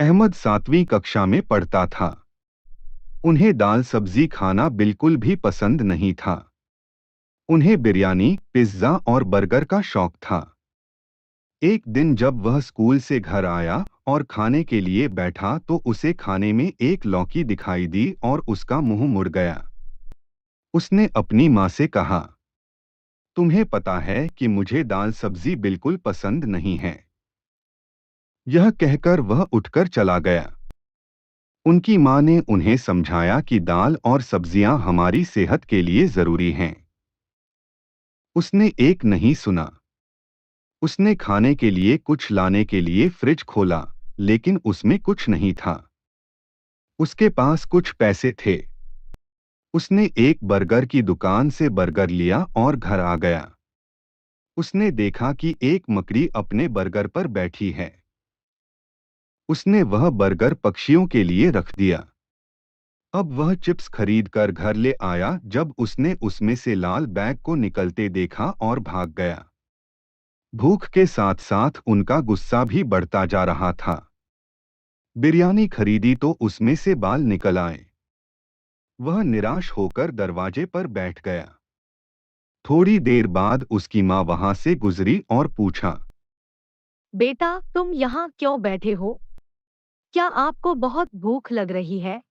अहमद 7वीं कक्षा में पढ़ता था। उन्हें दाल सब्जी खाना बिल्कुल भी पसंद नहीं था। उन्हें बिरयानी, पिज्जा और बर्गर का शौक था। एक दिन जब वह स्कूल से घर आया और खाने के लिए बैठा तो उसे खाने में एक लौकी दिखाई दी और उसका मुंह मुड़ गया। उसने अपनी माँ से कहा, तुम्हें पता है कि मुझे दाल सब्जी बिल्कुल पसंद नहीं है। यह कहकर वह उठकर चला गया। उनकी माँ ने उन्हें समझाया कि दाल और सब्जियां हमारी सेहत के लिए जरूरी हैं। उसने एक नहीं सुना। उसने खाने के लिए कुछ लाने के लिए फ्रिज खोला, लेकिन उसमें कुछ नहीं था। उसके पास कुछ पैसे थे। उसने एक बर्गर की दुकान से बर्गर लिया और घर आ गया। उसने देखा कि एक मकड़ी अपने बर्गर पर बैठी है। उसने वह बर्गर पक्षियों के लिए रख दिया। अब वह चिप्स खरीद कर घर ले आया जब उसने उसमें से लाल बैग को निकलते देखा और भाग गया। भूख के साथ साथ उनका गुस्सा भी बढ़ता जा रहा था। बिरयानी खरीदी तो उसमें से बाल निकल आए। वह निराश होकर दरवाजे पर बैठ गया। थोड़ी देर बाद उसकी माँ वहां से गुजरी और पूछा, बेटा, तुम यहाँ क्यों बैठे हो? क्या आपको बहुत भूख लग रही है?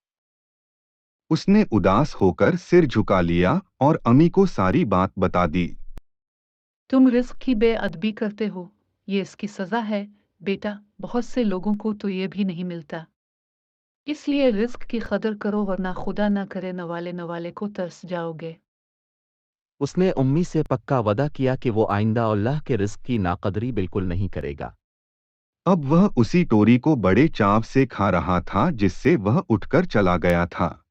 उसने उदास होकर सिर झुका लिया और अम्मी को सारी बात बता दी। तुम रिस्क की बेअदबी करते हो। ये इसकी सजा है। बेटा, बहुत से लोगों को तो ये भी नहीं मिलता। इसलिए रिस्क की कदर करो, वरना खुदा न करे नवाले नवाले को तरस जाओगे। उसने उम्मी से पक्का वदा किया कि वो आइंदा अल्लाह के रिस्क की नाकदरी बिल्कुल नहीं करेगा। अब वह उसी टोरी को बड़े चाव से खा रहा था जिससे वह उठकर चला गया था।